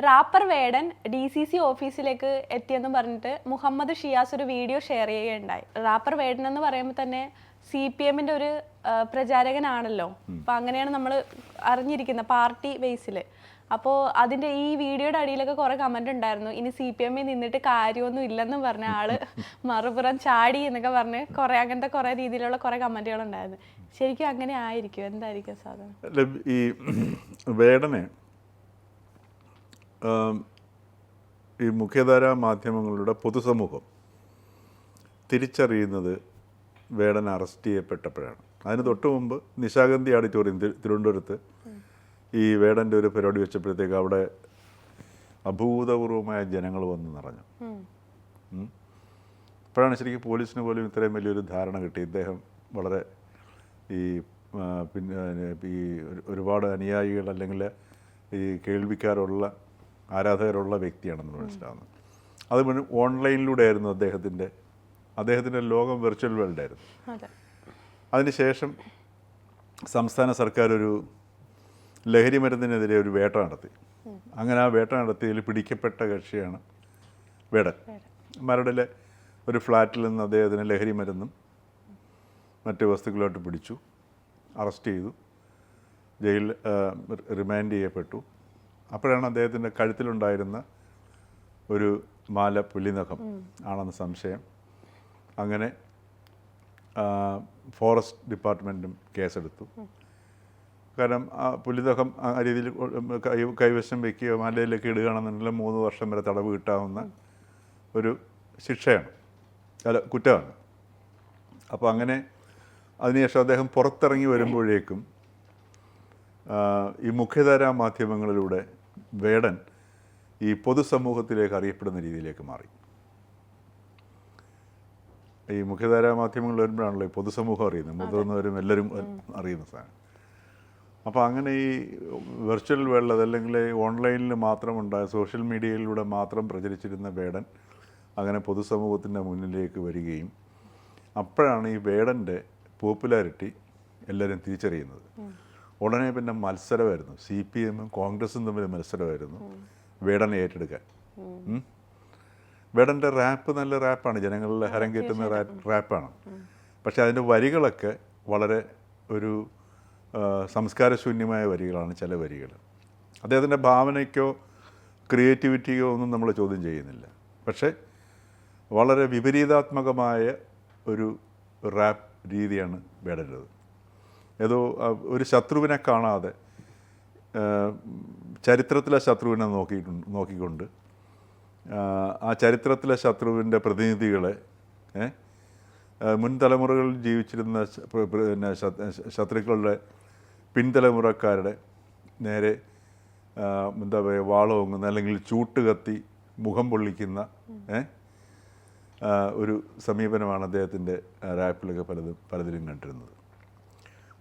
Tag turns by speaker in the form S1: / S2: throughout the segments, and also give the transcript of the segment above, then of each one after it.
S1: Wrapper വേടൻ DCC ഓഫീസിലേക്ക് എത്തിയെന്ന് പറഞ്ഞിട്ട് മുഹമ്മദ് ഷിയാസ് ഒരു വീഡിയോ ഷെയർ ചെയ്യുകയുണ്ടായി. റാപ്പർ വേടൻ എന്ന് പറയുമ്പോൾ തന്നെ CPM-ന്റെ ഒരു പ്രചാരകനാണല്ലോ. അപ്പം അങ്ങനെയാണ് നമ്മൾ അറിഞ്ഞിരിക്കുന്നത് പാർട്ടി ബേസിൽ. അപ്പോൾ അതിൻ്റെ ഈ വീഡിയോയുടെ അടിയിലൊക്കെ കുറേ കമൻറ്റ് ഉണ്ടായിരുന്നു, ഇനി CPM നിന്നിട്ട് കാര്യമൊന്നും ഇല്ലെന്ന് പറഞ്ഞ ആള് മറുപുറം ചാടി എന്നൊക്കെ പറഞ്ഞ് കുറേ അങ്ങനത്തെ കുറേ രീതിയിലുള്ള കുറേ കമൻറ്റുകളുണ്ടായിരുന്നു. ശരിക്കും അങ്ങനെ ആയിരിക്കും? എന്തായിരിക്കും സാധനം?
S2: ഈ വേടനെ ഈ മുഖ്യധാരാ മാധ്യമങ്ങളുടെ പൊതുസമൂഹം തിരിച്ചറിയുന്നത് വേടൻ അറസ്റ്റ് ചെയ്യപ്പെട്ടപ്പോഴാണ്. അതിന് തൊട്ട് മുമ്പ് നിശാഗന്ധി ഓഡിറ്റോറിയം തിരുവനന്തപുരത്ത് ഈ വേടൻ്റെ ഒരു പരിപാടി വെച്ചപ്പോഴത്തേക്ക് അവിടെ അഭൂതപൂർവമായ ജനങ്ങൾ വന്ന് നിറഞ്ഞു. അപ്പോഴാണ് ശരിക്കും പോലീസിന് പോലും ഇത്രയും വലിയൊരു ധാരണ കിട്ടി, ഇദ്ദേഹം വളരെ ഈ പിന്നെ ഈ ഒരുപാട് അനുയായികൾ അല്ലെങ്കിൽ ഈ കേൾവിക്കാരുള്ള ആരാധകരുള്ള വ്യക്തിയാണെന്ന് മനസ്സിലാവുന്നത്. അത് ഓൺലൈനിലൂടെ ആയിരുന്നു അദ്ദേഹത്തിൻ്റെ ലോകം വെർച്വൽ വേൾഡായിരുന്നു. അതിനുശേഷം സംസ്ഥാന സർക്കാർ ഒരു ലഹരി മരുന്നിനെതിരെ ഒരു വേട്ട നടത്തി. അങ്ങനെ ആ വേട്ട നടത്തിയതിൽ പിടിക്കപ്പെട്ട കക്ഷിയാണ് വേടൻ. മരടിലെ ഒരു ഫ്ലാറ്റിൽ നിന്ന് അദ്ദേഹത്തിന് ലഹരി മരുന്നും മറ്റ് വസ്തുക്കളായിട്ട് പിടിച്ചു, അറസ്റ്റ് ചെയ്തു, ജയിലിൽ റിമാൻഡ് ചെയ്യപ്പെട്ടു. അപ്പോഴാണ് അദ്ദേഹത്തിൻ്റെ കഴുത്തിലുണ്ടായിരുന്ന ഒരു മാല പുലിനഖം ആണെന്ന് സംശയം. അങ്ങനെ ഫോറസ്റ്റ് ഡിപ്പാർട്ട്മെൻറ്റും കേസെടുത്തു. കാരണം ആ പുലിനഖം ആ രീതിയിൽ കൈവശം വയ്ക്കുകയോ മാലയിലേക്ക് ഇടുകയാണെന്നുണ്ടെങ്കിൽ 3 വർഷം വരെ തടവ് കിട്ടാവുന്ന ഒരു ശിക്ഷയാണ്, കുറ്റമാണ്. അപ്പോൾ അങ്ങനെ അതിനുശേഷം അദ്ദേഹം പുറത്തിറങ്ങി വരുമ്പോഴേക്കും ഈ മുഖ്യധാരാ മാധ്യമങ്ങളിലൂടെ വേടൻ ഈ പൊതുസമൂഹത്തിലേക്ക് അറിയപ്പെടുന്ന രീതിയിലേക്ക് മാറി. ഈ മുഖ്യധാരാ മാധ്യമങ്ങൾ വരുമ്പോഴാണല്ലോ ഈ പൊതുസമൂഹം അറിയുന്നത്, മുതിർന്നവരും എല്ലാവരും അറിയുന്ന സാധനം. അപ്പോൾ അങ്ങനെ ഈ വെർച്വൽ വേൾഡ് അതല്ലെങ്കിൽ ഓൺലൈനിൽ മാത്രമുണ്ടായ സോഷ്യൽ മീഡിയയിലൂടെ മാത്രം പ്രചരിച്ചിരുന്ന വേടൻ അങ്ങനെ പൊതുസമൂഹത്തിൻ്റെ മുന്നിലേക്ക് വരികയും അപ്പോഴാണ് ഈ വേടൻ്റെ പോപ്പുലാരിറ്റി എല്ലാവരും തിരിച്ചറിയുന്നത്. ഉടനെ പിന്നെ മത്സരമായിരുന്നു, CPM-ഉം കോൺഗ്രസും തമ്മിൽ മത്സരമായിരുന്നു വേടനെ ഏറ്റെടുക്കാൻ. വേടൻ്റെ റാപ്പ് നല്ല റാപ്പാണ്, ജനങ്ങളിൽ ഹരം കയറ്റുന്ന റാപ്പാണ്. പക്ഷേ അതിൻ്റെ വരികളൊക്കെ വളരെ ഒരു സംസ്കാരശൂന്യമായ വരികളാണ്. ചില വരികൾ അദ്ദേഹത്തിൻ്റെ ഭാവനയ്ക്കോ ക്രിയേറ്റിവിറ്റിയോ ഒന്നും നമ്മൾ ചോദ്യം ചെയ്യുന്നില്ല. പക്ഷേ വളരെ വിപരീതാത്മകമായ ഒരു റാപ്പ് രീതിയാണ് വേടൻ്റേത്. ഏതോ ഒരു ശത്രുവിനെ കാണാതെ ചരിത്രത്തിലെ ശത്രുവിനെ നോക്കിക്കൊണ്ട് ആ ചരിത്രത്തിലെ ശത്രുവിൻ്റെ പ്രതിനിധികളെ മുൻ തലമുറകളിൽ ജീവിച്ചിരുന്ന പിന്നെ ശത്രുക്കളുടെ പിൻതലമുറക്കാരുടെ നേരെ എന്താ പറയുക വാളോങ്ങുന്ന അല്ലെങ്കിൽ ചൂട്ടുകത്തി മുഖം പൊള്ളിക്കുന്ന ഒരു സമീപനമാണ് അദ്ദേഹത്തിൻ്റെ റാപ്പിലൊക്കെ പലതിലും കണ്ടിരുന്നത്.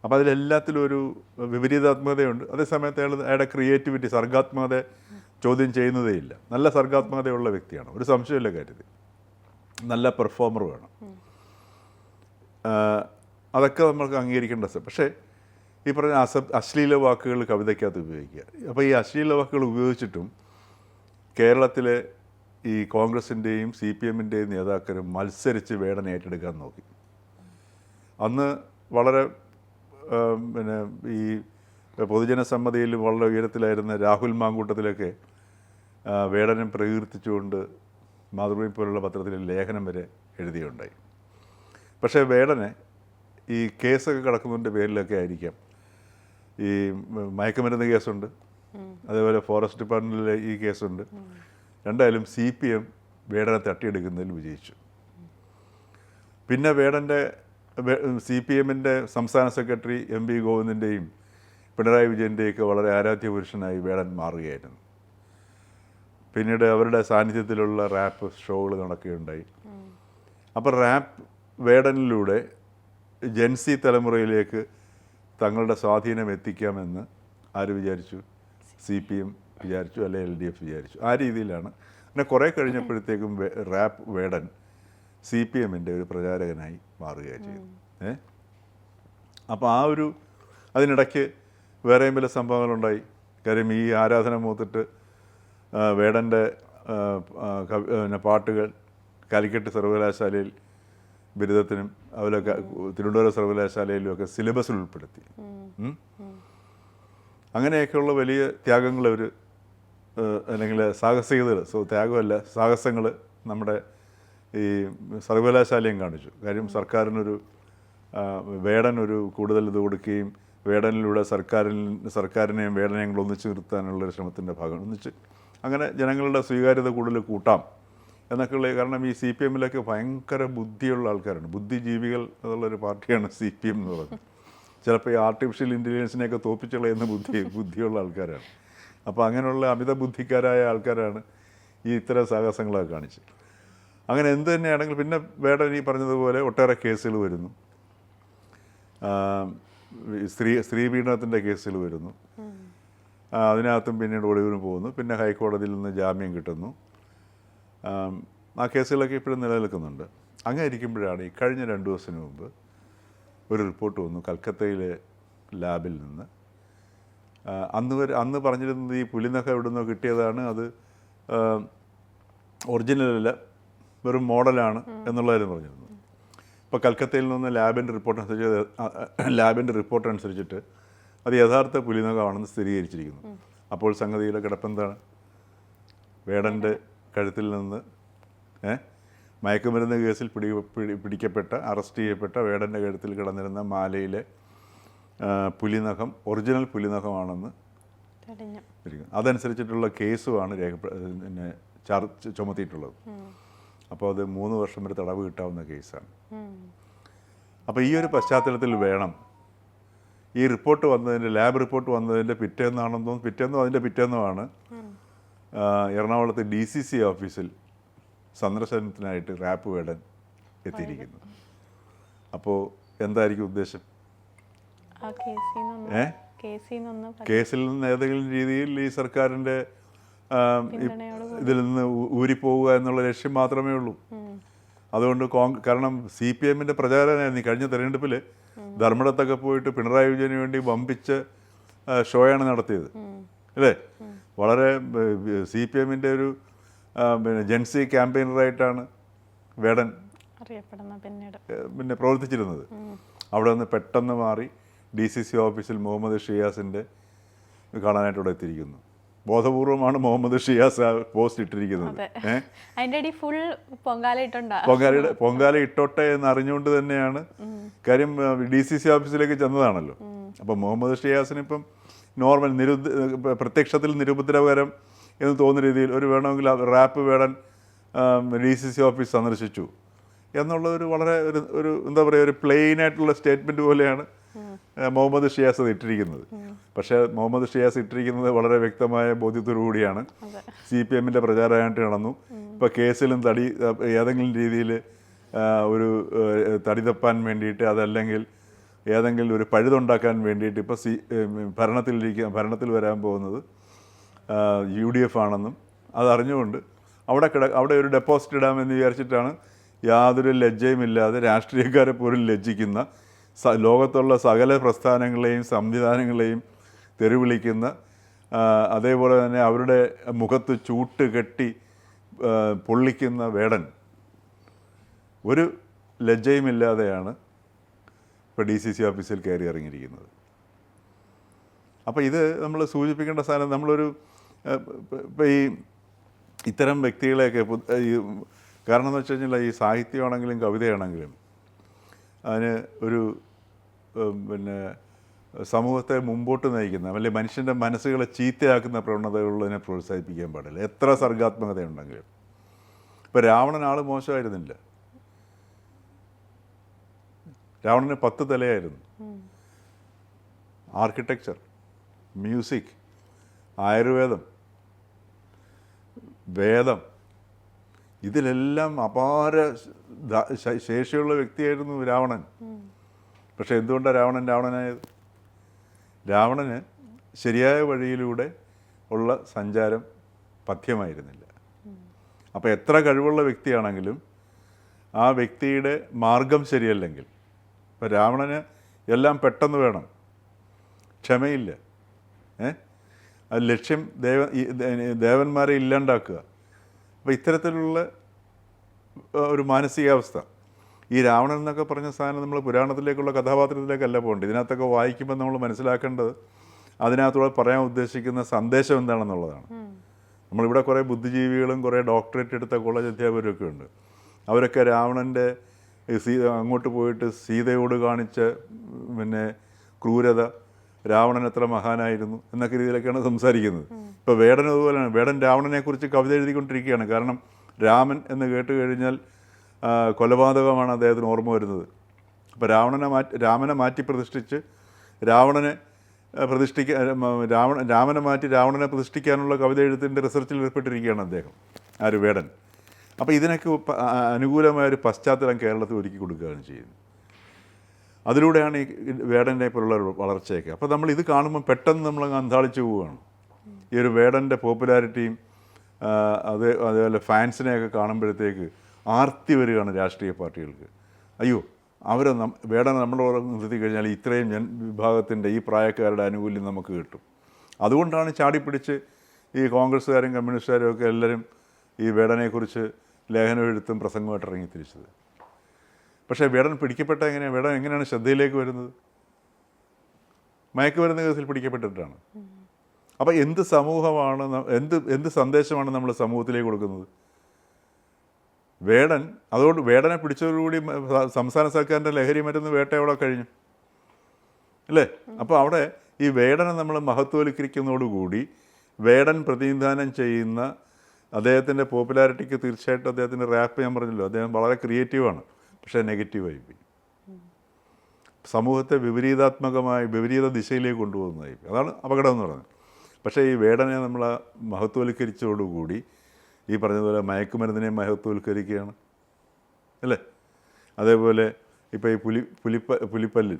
S2: അപ്പോൾ അതിലെല്ലാത്തിലും ഒരു വിപരീതാത്മകതയുണ്ട്. അതേസമയത്ത് അയാളുടെ ക്രിയേറ്റിവിറ്റി, സർഗാത്മകത ചോദ്യം ചെയ്യുന്നതേയില്ല. നല്ല സർഗാത്മകതയുള്ള വ്യക്തിയാണ്, ഒരു സംശയമില്ല കാര്യത്തിൽ. നല്ല പെർഫോമർ വേണം, അതൊക്കെ നമ്മൾക്ക് അംഗീകരിക്കേണ്ട. പക്ഷേ ഈ പറഞ്ഞ അശ്ലീല വാക്കുകൾ കവിതയ്ക്കകത്ത് ഉപയോഗിക്കുക. അപ്പോൾ ഈ അശ്ലീല വാക്കുകൾ ഉപയോഗിച്ചിട്ടും കേരളത്തിലെ ഈ കോൺഗ്രസിൻ്റെയും CPM-ൻ്റെയും നേതാക്കളും മത്സരിച്ച് വേടനെ ഏറ്റെടുക്കാൻ നോക്കി. അന്ന് വളരെ പിന്നെ ഈ പൊതുജനസമ്മതിയിൽ വളരെ ഉയരത്തിലായിരുന്ന രാഹുൽ മാങ്കൂട്ടത്തിലൊക്കെ വേടനെ പ്രകീർത്തിച്ചുകൊണ്ട് മാതൃഭൂമി പോലുള്ള പത്രത്തിൽ ലേഖനം വരെ എഴുതിയുണ്ടായി. പക്ഷേ വേടനെ ഈ കേസൊക്കെ കിടക്കുന്നതിൻ്റെ പേരിലൊക്കെ ആയിരിക്കാം, ഈ മയക്കുമരുന്ന് കേസുണ്ട്, അതേപോലെ ഫോറസ്റ്റ് ഡിപ്പാർട്ട്മെൻറ്റിലെ ഈ കേസുണ്ട്, രണ്ടായാലും CPM വേടനെ തട്ടിയെടുക്കുന്നതിൽ വിജയിച്ചു. പിന്നെ വേടൻ്റെ CPM-ൻ്റെ സംസ്ഥാന സെക്രട്ടറി MV ഗോവിന്ദൻ്റെയും പിണറായി വിജയൻ്റെയൊക്കെ വളരെ ആരാധ്യ പുരുഷനായി വേടൻ മാറുകയായിരുന്നു. പിന്നീട് അവരുടെ സാന്നിധ്യത്തിലുള്ള റാപ്പ് ഷോകൾ നടക്കുകയുണ്ടായി. അപ്പോൾ റാപ്പ് വേടനിലൂടെ ജെൻസി തലമുറയിലേക്ക് തങ്ങളുടെ സ്വാധീനം എത്തിക്കാമെന്ന് ആര് വിചാരിച്ചു? CPM വിചാരിച്ചു, അല്ലെങ്കിൽ LDF വിചാരിച്ചു. ആ രീതിയിലാണ്. പിന്നെ കുറേ കഴിഞ്ഞപ്പോഴത്തേക്കും റാപ്പ് വേടൻ CPM-ൻ്റെ ഒരു പ്രചാരകനായി മാറുകയാണ് ചെയ്തത്. അപ്പോൾ ആ ഒരു അതിനിടയ്ക്ക് വേറെയും പല സംഭവങ്ങളുണ്ടായി. കാര്യം ഈ ആരാധന മൂത്തിട്ട് വേടൻ്റെ പിന്നെ പാട്ടുകൾ കാലിക്കറ്റ് സർവകലാശാലയിൽ ബിരുദത്തിനും അതുപോലൊക്കെ തിരുവനന്തപുരം സർവകലാശാലയിലും ഒക്കെ സിലബസിൽ ഉൾപ്പെടുത്തി. അങ്ങനെയൊക്കെയുള്ള വലിയ ത്യാഗങ്ങൾ അവർ അല്ലെങ്കിൽ സാഹസികതകൾ, ത്യാഗമല്ല സാഹസങ്ങൾ നമ്മുടെ ഈ സർവകലാശാലയും കാണിച്ചു. കാര്യം സർക്കാരിനൊരു വേടൻ ഒരു കൂടുതൽ ഇത് കൊടുക്കുകയും വേടനിലൂടെ സർക്കാരിനെയും വേടനെയും കൂടെ ഒന്നിച്ച് നിർത്താനുള്ളൊരു ശ്രമത്തിൻ്റെ ഭാഗം ഒന്നിച്ച് അങ്ങനെ ജനങ്ങളുടെ സ്വീകാര്യത കൂടുതൽ കൂട്ടാം എന്നൊക്കെയുള്ള. കാരണം ഈ CPM ഭയങ്കര ബുദ്ധിയുള്ള ആൾക്കാരാണ്, ബുദ്ധിജീവികൾ എന്നുള്ളൊരു പാർട്ടിയാണ് CPM എന്ന് പറയുന്നത്. ചിലപ്പോൾ ഈ ആർട്ടിഫിഷ്യൽ ഇൻ്റലിജൻസിനെയൊക്കെ തോപ്പിച്ച് കളയുന്ന ബുദ്ധിയുള്ള ആൾക്കാരാണ്. അപ്പോൾ അങ്ങനെയുള്ള അമിത ബുദ്ധിക്കാരായ ആൾക്കാരാണ് ഈ ഇത്തരം സാഹസങ്ങളൊക്കെ കാണിച്ചത്. അങ്ങനെ എന്ത് തന്നെയാണെങ്കിൽ പിന്നെ വേടൻ ഈ പറഞ്ഞതുപോലെ ഒട്ടേറെ കേസുകൾ വരുന്നു. സ്ത്രീ പീഡനത്തിൻ്റെ കേസുകൾ വരുന്നു. അതിനകത്തും പിന്നീട് ഒളിവിന് പോകുന്നു. പിന്നെ ഹൈക്കോടതിയിൽ നിന്ന് ജാമ്യം കിട്ടുന്നു. ആ കേസുകളൊക്കെ ഇപ്പോഴും നിലനിൽക്കുന്നുണ്ട്. അങ്ങനെ ഇരിക്കുമ്പോഴാണ് ഈ കഴിഞ്ഞ 2 ദിവസത്തിന് മുമ്പ് ഒരു റിപ്പോർട്ട് വന്നു കൽക്കത്തയിലെ ലാബിൽ നിന്ന്. അന്ന് പറഞ്ഞിരുന്നത് ഈ പുലിനഖം എവിടെ നിന്നോ കിട്ടിയതാണ്, അത് ഒറിജിനലല്ല, വെറും മോഡലാണ് എന്നുള്ളതായിരുന്നു പറഞ്ഞിരുന്നത്. ഇപ്പോൾ കൽക്കത്തയിൽ നിന്ന് ലാബിൻ്റെ റിപ്പോർട്ട് അനുസരിച്ചിട്ട് അത് യഥാർത്ഥ പുലിനഖമാണെന്ന് സ്ഥിരീകരിച്ചിരിക്കുന്നു. അപ്പോൾ സംഗതിയിലെ കിടപ്പെന്താണ്? വേടൻ്റെ കഴുത്തിൽ നിന്ന് മയക്കുമരുന്ന് കേസിൽ പിടിക്കപ്പെട്ട അറസ്റ്റ് ചെയ്യപ്പെട്ട വേടൻ്റെ കഴുത്തിൽ കിടന്നിരുന്ന മാലയിലെ പുലിനഖം ഒറിജിനൽ പുലിനഖമാണെന്ന് അതനുസരിച്ചിട്ടുള്ള കേസുമാണ് പിന്നെ ചുമത്തിയിട്ടുള്ളത്. അപ്പോൾ അത് 3 വർഷം വരെ തടവ് കിട്ടാവുന്ന കേസാണ്. അപ്പോൾ ഈ ഒരു പശ്ചാത്തലത്തിൽ വേണം ഈ റിപ്പോർട്ട് വന്നതിൻ്റെ ലാബ് റിപ്പോർട്ട് വന്നതിൻ്റെ പിറ്റേന്നുമാണ് എറണാകുളത്ത് DCC ഓഫീസിൽ സന്ദർശനത്തിനായിട്ട് റാപ്പ് വേടൻ എത്തിയിരിക്കുന്നത്. അപ്പോൾ എന്തായിരിക്കും ഉദ്ദേശം? കേസിൽ നിന്ന് ഏതെങ്കിലും രീതിയിൽ ഈ സർക്കാരിൻ്റെ ഇതിൽ നിന്ന് ഊരിപ്പോവുക എന്നുള്ള ലക്ഷ്യം മാത്രമേ ഉള്ളൂ. അതുകൊണ്ട് കാരണം CPM പ്രചാരനായിരുന്നു. കഴിഞ്ഞ തെരഞ്ഞെടുപ്പിൽ ധർമ്മടത്തൊക്കെ പോയിട്ട് പിണറായി വിജയന് വേണ്ടി വമ്പിച്ച ഷോയാണ് നടത്തിയത് അല്ലേ? വളരെ CPM ഒരു പിന്നെ ജെൻസി ക്യാമ്പയിനറായിട്ടാണ് വേടൻ പിന്നെ പ്രവർത്തിച്ചിരുന്നത്. അവിടെ നിന്ന് പെട്ടെന്ന് മാറി DCC ഓഫീസിൽ മുഹമ്മദ് ഷിയാസിൻ്റെ കാണാനായിട്ട് ഇവിടെ എത്തിയിരിക്കുന്നു. ബോധപൂർവമാണ് മുഹമ്മദ് ഷിയാസ് ആ പോസ്റ്റ് ഇട്ടിരിക്കുന്നത്. പൊങ്കാല ഇട്ടോട്ടെ എന്ന് അറിഞ്ഞുകൊണ്ട് തന്നെയാണ്. കാര്യം DCC ഓഫീസിലേക്ക് ചെന്നതാണല്ലോ. അപ്പം മുഹമ്മദ് ഷിയാസിന് ഇപ്പം നോർമൽ പ്രത്യക്ഷത്തിൽ നിരുപദ്രവകരം എന്ന് തോന്നുന്ന രീതിയിൽ വേണമെങ്കിൽ റാപ്പ് വേടൻ DCC ഓഫീസ് സന്ദർശിച്ചു എന്നുള്ള വളരെ ഒരു എന്താ പറയുക, ഒരു പ്ലെയിൻ ആയിട്ടുള്ള സ്റ്റേറ്റ്മെൻറ്റ് പോലെയാണ് മുഹമ്മദ് ഷിയാസ് അത് ഇട്ടിരിക്കുന്നത്. പക്ഷേ മുഹമ്മദ് ഷിയാസ് ഇട്ടിരിക്കുന്നത് വളരെ വ്യക്തമായ ബോധ്യത്തോടു കൂടിയാണ്. CPM പ്രചാരമായിട്ട് നടന്നു. ഇപ്പോൾ കേസിലും ഏതെങ്കിലും രീതിയിൽ ഒരു തടി തപ്പാൻ വേണ്ടിയിട്ട്, അതല്ലെങ്കിൽ ഏതെങ്കിലും ഒരു പഴുതുണ്ടാക്കാൻ വേണ്ടിയിട്ട് ഇപ്പോൾ ഭരണത്തിൽ വരാൻ പോകുന്നത് UDF ആണെന്നും അതറിഞ്ഞുകൊണ്ട് അവിടെ ഒരു ഡെപ്പോസിറ്റ് ഇടാമെന്ന് വിചാരിച്ചിട്ടാണ് യാതൊരു ലജ്ജയുമില്ലാതെ രാഷ്ട്രീയക്കാരെ പോലും ലജ്ജിക്കുന്ന ലോകത്തുള്ള സകല പ്രസ്ഥാനങ്ങളെയും സംവിധാനങ്ങളെയും തെരുവിളിക്കുന്ന, അതേപോലെ തന്നെ അവരുടെ മുഖത്ത് ചൂട്ട് കെട്ടി പൊള്ളിക്കുന്ന വേടൻ ഒരു ലജ്ജയുമില്ലാതെയാണ് ഇപ്പോൾ DCC ഓഫീസിൽ കയറി ഇറങ്ങിയിരിക്കുന്നത്. അപ്പോൾ ഇത് നമ്മൾ സൂചിപ്പിക്കേണ്ട സാധനം, നമ്മളൊരു ഇപ്പോൾ ഈ ഇത്തരം വ്യക്തികളെയൊക്കെ കാരണം എന്ന് വെച്ച് കഴിഞ്ഞാൽ ഈ സാഹിത്യമാണെങ്കിലും കവിതയാണെങ്കിലും അതിന് ഒരു പിന്നെ സമൂഹത്തെ മുമ്പോട്ട് നയിക്കുന്ന അല്ലെങ്കിൽ മനുഷ്യൻ്റെ മനസ്സുകളെ ചീത്തയാക്കുന്ന പ്രവണതകളുള്ളതിനെ പ്രോത്സാഹിപ്പിക്കാൻ പാടില്ല, എത്ര സർഗാത്മകതയുണ്ടെങ്കിലും. ഇപ്പോൾ രാവണൻ ആൾ മോശമായിരുന്നില്ല. രാവണന് 10 തലയായിരുന്നു. ആർക്കിടെക്ചർ, മ്യൂസിക്, ആയുർവേദം, വേദം, ഇതിലെല്ലാം അപാര ശേഷിയുള്ള വ്യക്തിയായിരുന്നു രാവണൻ. പക്ഷെ എന്തുകൊണ്ടാണ് രാവണനായത്? രാവണന് ശരിയായ വഴിയിലൂടെ ഉള്ള സഞ്ചാരം പഥ്യമായിരുന്നില്ല. അപ്പോൾ എത്ര കഴിവുള്ള വ്യക്തിയാണെങ്കിലും ആ വ്യക്തിയുടെ മാർഗം ശരിയല്ലെങ്കിൽ, ഇപ്പോൾ രാവണന് എല്ലാം പെട്ടെന്ന് വേണം, ക്ഷമയില്ല. അത് ലക്ഷ്യം ദേവന്മാരെ ഇല്ലാണ്ടാക്കുക. അപ്പോൾ ഇത്തരത്തിലുള്ള ഒരു മാനസികാവസ്ഥ. ഈ രാവണൻ എന്നൊക്കെ പറഞ്ഞ സാധനം നമ്മൾ പുരാണത്തിലേക്കുള്ള കഥാപാത്രത്തിലേക്കല്ല പോകേണ്ടത്. ഇതിനകത്തൊക്കെ വായിക്കുമ്പോൾ നമ്മൾ മനസ്സിലാക്കേണ്ടത് അതിനകത്തൂടെ പറയാൻ ഉദ്ദേശിക്കുന്ന സന്ദേശം എന്താണെന്നുള്ളതാണ്. നമ്മളിവിടെ കുറേ ബുദ്ധിജീവികളും കുറേ ഡോക്ടറേറ്റ് എടുത്ത കോളേജ് അധ്യാപകരൊക്കെ ഉണ്ട്. അവരൊക്കെ രാവണൻ്റെ അങ്ങോട്ട് പോയിട്ട് സീതയോട് കാണിച്ച ക്രൂരത, രാവണൻ എത്ര മഹാനായിരുന്നു എന്നൊക്കെ രീതിയിലൊക്കെയാണ് സംസാരിക്കുന്നത്. ഇപ്പോൾ വേടൻ അതുപോലെയാണ്. വേടൻ രാവണനെക്കുറിച്ച് കവിത എഴുതിക്കൊണ്ടിരിക്കുകയാണ്. കാരണം രാമൻ എന്ന് കേട്ട് കഴിഞ്ഞാൽ കൊലപാതകമാണ് അദ്ദേഹത്തിന് ഓർമ്മ വരുന്നത്. അപ്പോൾ രാമനെ മാറ്റി പ്രതിഷ്ഠിച്ച് രാമനെ മാറ്റി രാവണനെ പ്രതിഷ്ഠിക്കാനുള്ള കവിത എഴുത്തിൻ്റെ റിസർച്ചിൽ ഏർപ്പെട്ടിരിക്കുകയാണ് അദ്ദേഹം, ആര്, വേടൻ. അപ്പോൾ ഇതിനൊക്കെ അനുകൂലമായൊരു പശ്ചാത്തലം കേരളത്തിൽ ഒരുക്കി കൊടുക്കുകയാണ് ചെയ്യുന്നത്. അതിലൂടെയാണ് ഈ വേടനെ പോലുള്ള വളർച്ചയൊക്കെ. അപ്പോൾ നമ്മൾ ഇത് കാണുമ്പോൾ പെട്ടെന്ന് നമ്മളങ്ങ് അന്താളിച്ച് പോവുകയാണ്. ഈ ഒരു വേടൻ്റെ പോപ്പുലാരിറ്റിയും അതേപോലെ ഫാൻസിനെയൊക്കെ കാണുമ്പോഴത്തേക്ക് ആർത്തി വരികയാണ് രാഷ്ട്രീയ പാർട്ടികൾക്ക്. അയ്യോ, വേടനെ നമ്മളോട് നിർത്തി കഴിഞ്ഞാൽ ഇത്രയും വിഭാഗത്തിൻ്റെ ഈ പ്രായക്കാരുടെ ആനുകൂല്യം നമുക്ക് കിട്ടും. അതുകൊണ്ടാണ് ചാടിപ്പിടിച്ച് ഈ കോൺഗ്രസ്സുകാരും കമ്മ്യൂണിസ്റ്റുകാരും ഒക്കെ എല്ലാവരും ഈ വേടനെക്കുറിച്ച് ലേഖനം എഴുത്തും പ്രസംഗമായിട്ട് ഇറങ്ങി തിരിച്ചത്. പക്ഷേ വേടൻ പിടിക്കപ്പെട്ട വേടൻ എങ്ങനെയാണ് ശ്രദ്ധയിലേക്ക് വരുന്നത്? മയക്കുമരുന്ന് കേസിൽ പിടിക്കപ്പെട്ടിട്ടാണ്. അപ്പോൾ എന്ത് സമൂഹമാണ്, എന്ത് സന്ദേശമാണ് നമ്മൾ സമൂഹത്തിലേക്ക് കൊടുക്കുന്നത്? അതുകൊണ്ട് വേടനെ പിടിച്ചതോടുകൂടി സംസ്ഥാന സർക്കാരിൻ്റെ ലഹരി മരുന്ന് വേട്ട അവിടെ കഴിഞ്ഞു അല്ലേ? അപ്പോൾ അവിടെ ഈ വേടനെ നമ്മൾ മഹത്വവൽക്കരിക്കുന്നതോടുകൂടി വേടൻ പ്രതിനിധാനം ചെയ്യുന്ന അദ്ദേഹത്തിൻ്റെ പോപ്പുലാരിറ്റിക്ക് തീർച്ചയായിട്ടും അദ്ദേഹത്തിൻ്റെ റാപ്പ് ഞാൻ പറഞ്ഞല്ലോ, അദ്ദേഹം വളരെ ക്രിയേറ്റീവാണ്, പക്ഷേ നെഗറ്റീവായി പോയി. സമൂഹത്തെ വിപരീത ദിശയിലേക്ക് കൊണ്ടുപോകുന്നതായി. അതാണ് അപകടം എന്ന് പറയുന്നത്. പക്ഷേ ഈ വേടനെ നമ്മൾ മഹത്വവൽക്കരിച്ചതോടുകൂടി ഈ പറഞ്ഞതുപോലെ മയക്കുമരുന്നിനെ മഹത്വവൽക്കരിക്കുകയാണ് അല്ലേ? അതേപോലെ ഇപ്പോൾ ഈ പുലിപ്പല്ലിൽ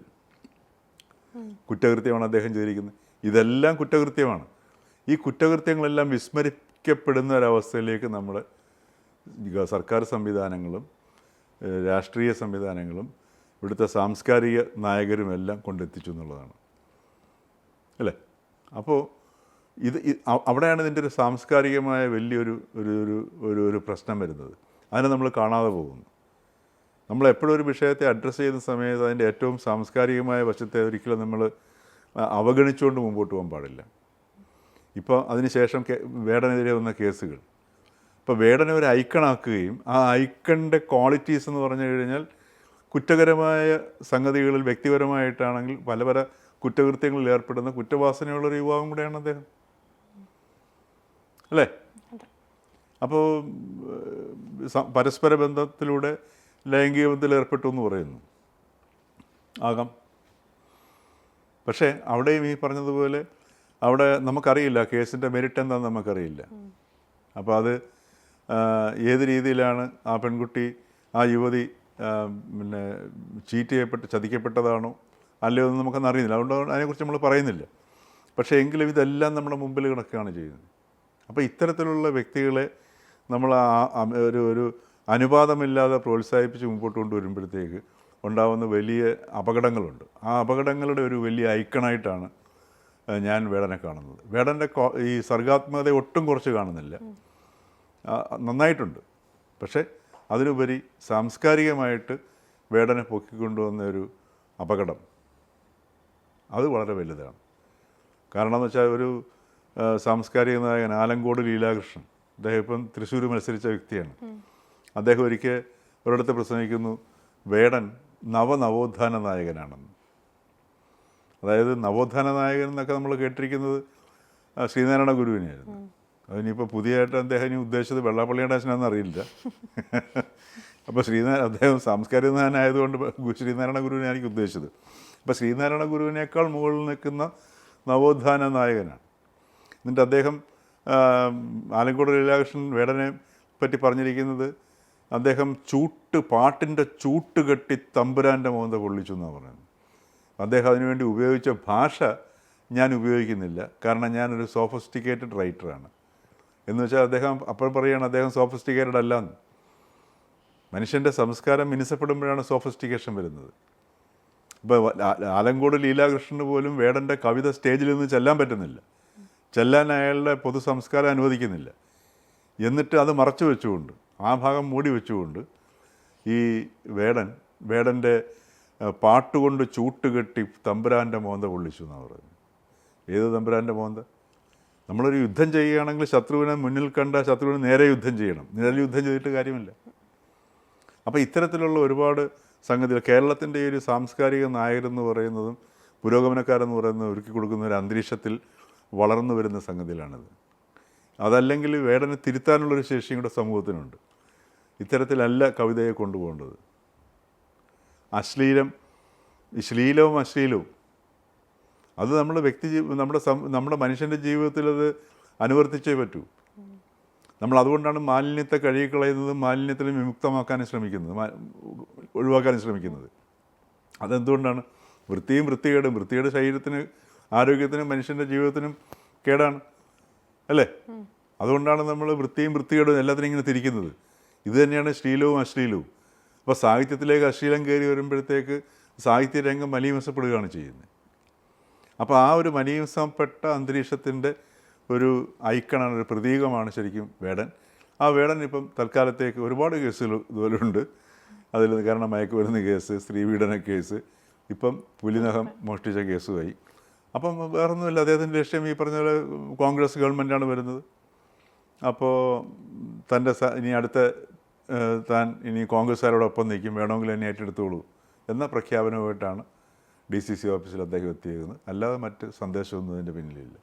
S2: കുറ്റകൃത്യമാണ് അദ്ദേഹം ചെയ്തിരിക്കുന്നത്. ഇതെല്ലാം കുറ്റകൃത്യമാണ്. ഈ കുറ്റകൃത്യങ്ങളെല്ലാം വിസ്മരിക്കപ്പെടുന്ന ഒരവസ്ഥയിലേക്ക് നമ്മൾ സർക്കാർ സംവിധാനങ്ങളും രാഷ്ട്രീയ സംവിധാനങ്ങളും ഇവിടുത്തെ സാംസ്കാരിക നായകരുമെല്ലാം കൊണ്ടെത്തിച്ചു എന്നുള്ളതാണ് അല്ലേ? അപ്പോൾ അവിടെയാണ് ഇതിൻ്റെ ഒരു സാംസ്കാരികമായ വലിയൊരു ഒരു പ്രശ്നം വരുന്നത്. അതിനെ നമ്മൾ കാണാതെ പോകുന്നു. നമ്മളെപ്പോഴും ഒരു വിഷയത്തെ അഡ്രസ്സ് ചെയ്യുന്ന സമയത്ത് അതിൻ്റെ ഏറ്റവും സാംസ്കാരികമായ വശത്തെ ഒരിക്കലും നമ്മൾ അവഗണിച്ചുകൊണ്ട് മുമ്പോട്ട് പോകാൻ പാടില്ല. ഇപ്പോൾ അതിനുശേഷം വേടനെതിരെ വന്ന കേസുകൾ, ഇപ്പോൾ വേടനെ ഒരു ഐക്കണാക്കുകയും ആ ഐക്കണിൻ്റെ ക്വാളിറ്റീസ് എന്ന് പറഞ്ഞു കഴിഞ്ഞാൽ കുറ്റകരമായ സംഗതികളിൽ വ്യക്തിപരമായിട്ടാണെങ്കിൽ പല കുറ്റകൃത്യങ്ങളിൽ ഏർപ്പെടുന്ന കുറ്റവാസനയുള്ളൊരു യുവാവും കൂടെയാണ് അദ്ദേഹം അല്ലേ? അപ്പോൾ പരസ്പര ബന്ധത്തിലൂടെ ലൈംഗിക ബന്ധത്തിൽ ഏർപ്പെട്ടു എന്ന് പറയുന്നു, ആകാം. പക്ഷേ അവിടെയും ഈ പറഞ്ഞതുപോലെ അവിടെ നമുക്കറിയില്ല കേസിൻ്റെ മെരിറ്റ് എന്താണെന്ന് നമുക്കറിയില്ല. അപ്പോൾ അത് ഏത് രീതിയിലാണ് ആ പെൺകുട്ടി, ആ യുവതി ചീറ്റ് ചതിക്കപ്പെട്ടതാണോ അല്ലയോ എന്ന് നമുക്കൊന്നും അറിയുന്നില്ല. അതുകൊണ്ട് അതിനെക്കുറിച്ച് നമ്മൾ പറയുന്നില്ല. പക്ഷേ എങ്കിലും ഇതെല്ലാം നമ്മുടെ മുമ്പിൽ കിടക്കുകയാണ് ചെയ്യുന്നത്. അപ്പോൾ ഇത്തരത്തിലുള്ള വ്യക്തികളെ നമ്മൾ ഒരു അനുപാതമില്ലാതെ പ്രോത്സാഹിപ്പിച്ച് മുമ്പോട്ട് കൊണ്ടുവരുമ്പോഴത്തേക്ക് ഉണ്ടാകുന്ന വലിയ അപകടങ്ങളുണ്ട്. ആ അപകടങ്ങളുടെ ഒരു വലിയ ഐക്കണായിട്ടാണ് ഞാൻ വേടനെ കാണുന്നത്. വേടൻ്റെ ഈ സർഗാത്മകത ഒട്ടും കുറച്ച് കാണുന്നില്ല, നന്നായിട്ടുണ്ട്. പക്ഷേ അതിലുപരി സാംസ്കാരികമായിട്ട് വേടനെ പൊക്കിക്കൊണ്ടുവന്ന ഒരു അപകടം അത് വളരെ വലുതാണ്. കാരണം എന്ന് വെച്ചാൽ ഒരു സാംസ്കാരിക നായകൻ ആലങ്കോട് ലീലാകൃഷ്ണൻ, അദ്ദേഹം ഇപ്പം തൃശ്ശൂർ മത്സരിച്ച വ്യക്തിയാണ്. അദ്ദേഹം ഒരിക്കൽ ഒരിടത്ത് പ്രസംഗിക്കുന്നു, വേടൻ നവോത്ഥാന നായകനാണെന്ന്. അതായത് നവോത്ഥാന നായകൻ എന്നൊക്കെ നമ്മൾ കേട്ടിരിക്കുന്നത് ശ്രീനാരായണ ഗുരുവിനെയായിരുന്നു. അതിനിപ്പോൾ പുതിയതായിട്ട് അദ്ദേഹം ഇനി ഉദ്ദേശിച്ചത് വെള്ളാപ്പള്ളിയുടെ അച്ഛനാണെന്ന് അറിയില്ല. അപ്പോൾ അദ്ദേഹം സാംസ്കാരിക നായകനായതുകൊണ്ട് ശ്രീനാരായണ ഗുരുവിനെ എനിക്ക് ഉദ്ദേശിച്ചത്. അപ്പോൾ ശ്രീനാരായണ ഗുരുവിനേക്കാൾ മുകളിൽ നിൽക്കുന്ന നവോത്ഥാന നായകനാണ്. എന്നിട്ട് അദ്ദേഹം ആലങ്കോട് ലീലാകൃഷ്ണൻ വേടനെ പറ്റി പറഞ്ഞിരിക്കുന്നത്, അദ്ദേഹം പാട്ടിൻ്റെ ചൂട്ട് കെട്ടി തമ്പുരാൻ്റെ മോന്ത പൊള്ളിച്ചു എന്നാണ് പറയുന്നത്. അദ്ദേഹം അതിനുവേണ്ടി ഉപയോഗിച്ച ഭാഷ ഞാൻ ഉപയോഗിക്കുന്നില്ല, കാരണം ഞാനൊരു സോഫിസ്റ്റിക്കേറ്റഡ് റൈറ്ററാണ് എന്ന് വെച്ചാൽ അദ്ദേഹം അപ്പോൾ പറയുകയാണ് അദ്ദേഹം സോഫിസ്റ്റിക്കേറ്റഡ് അല്ലാന്ന്. മനുഷ്യൻ്റെ സംസ്കാരം മിനുസപ്പെടുമ്പോഴാണ് സോഫിസ്റ്റിക്കേഷൻ വരുന്നത്. ഇപ്പോൾ ആലങ്കോട് ലീലാകൃഷ്ണന് പോലും വേടൻ്റെ കവിത സ്റ്റേജിൽ നിന്ന് ചെല്ലാൻ പറ്റുന്നില്ല. ചെല്ലാൻ അയാളുടെ പൊതു സംസ്കാരം അനുവദിക്കുന്നില്ല. എന്നിട്ട് അത് മറച്ചു വെച്ചുകൊണ്ട്, ആ ഭാഗം മൂടി വെച്ചുകൊണ്ട് ഈ വേടൻ്റെ പാട്ടുകൊണ്ട് ചൂട്ടുകെട്ടി തമ്പുരാൻ്റെ മോന്ത കൊള്ളിച്ചു എന്നാണ് പറയുന്നത്. ഏത് തമ്പുരാൻ്റെ മോന്ത? നമ്മളൊരു യുദ്ധം ചെയ്യുകയാണെങ്കിൽ ശത്രുവിനെ മുന്നിൽ കണ്ട ശത്രുവിന് നേരെ യുദ്ധം ചെയ്യണം, നിഴൽ യുദ്ധം ചെയ്തിട്ട് കാര്യമില്ല. അപ്പോൾ ഇത്തരത്തിലുള്ള ഒരുപാട് സംഗതികൾ കേരളത്തിൻ്റെ ഈ ഒരു സാംസ്കാരിക നായകരെന്ന് പറയുന്നതും പുരോഗമനക്കാരെന്ന് പറയുന്നതും ഒരുക്കി കൊടുക്കുന്ന ഒരു അന്തരീക്ഷത്തിൽ വളർന്നു വരുന്ന സംഗതികളാണിത്. അതല്ലെങ്കിൽ വേടനെ തിരുത്താനുള്ളൊരു ശേഷിയും കൂടെ സമൂഹത്തിനുണ്ട്. ഇത്തരത്തിലല്ല കവിതയെ കൊണ്ടുപോകേണ്ടത്. ശ്ലീലവും അശ്ലീലവും അത് നമ്മുടെ നമ്മുടെ മനുഷ്യൻ്റെ ജീവിതത്തിൽ അത് അനുവർത്തിച്ചേ പറ്റൂ. നമ്മൾ അതുകൊണ്ടാണ് മാലിന്യത്തെ കഴുകിക്കളയുന്നതും മാലിന്യത്തിൽ വിമുക്തമാക്കാനും ഒഴിവാക്കാനും ശ്രമിക്കുന്നത്. അതെന്തുകൊണ്ടാണ്? വൃത്തികേട് ശരീരത്തിന്, ആരോഗ്യത്തിനും മനുഷ്യൻ്റെ ജീവിതത്തിനും കേടാണ് അല്ലേ? അതുകൊണ്ടാണ് നമ്മൾ വൃത്തികേടും എല്ലാത്തിനും ഇങ്ങനെ തിരിക്കുന്നത്. ഇത് തന്നെയാണ് ശ്ലീലവും അശ്ലീലവും. അപ്പോൾ സാഹിത്യത്തിലേക്ക് അശ്ലീലം കയറി വരുമ്പോഴത്തേക്ക് സാഹിത്യരംഗം മലീമസപ്പെടുകയാണ് ചെയ്യുന്നത്. അപ്പോൾ ആ ഒരു മലീമസപ്പെട്ട അന്തരീക്ഷത്തിൻ്റെ ഒരു ഐക്കണാണ്, ഒരു പ്രതീകമാണ് ശരിക്കും വേടൻ. ആ വേടൻ ഇപ്പം തൽക്കാലത്തേക്ക് ഒരുപാട് കേസുകൾ ഇതുപോലെ ഉണ്ട്. അതിൽ കാരണം മയക്കുമരുന്ന് കേസ്, സ്ത്രീപീഡന കേസ്, ഇപ്പം പുലിനഖം മോഷ്ടിച്ച കേസുമായി. അപ്പം വേറൊന്നുമില്ല, അദ്ദേഹത്തിൻ്റെ ലക്ഷ്യം ഈ പറഞ്ഞ പോലെ കോൺഗ്രസ് ഗവൺമെൻറ്റാണ് വരുന്നത്. അപ്പോൾ താൻ ഇനി കോൺഗ്രസ്സുകാരോടൊപ്പം നിൽക്കും, വേണമെങ്കിൽ എന്നെ ഏറ്റെടുത്തോളൂ എന്ന പ്രഖ്യാപനവുമായിട്ടാണ് DCC ഓഫീസിൽ അദ്ദേഹം എത്തിയത്. അല്ലാതെ മറ്റ് സന്ദേശമൊന്നും അതിൻ്റെ പിന്നിലില്ല.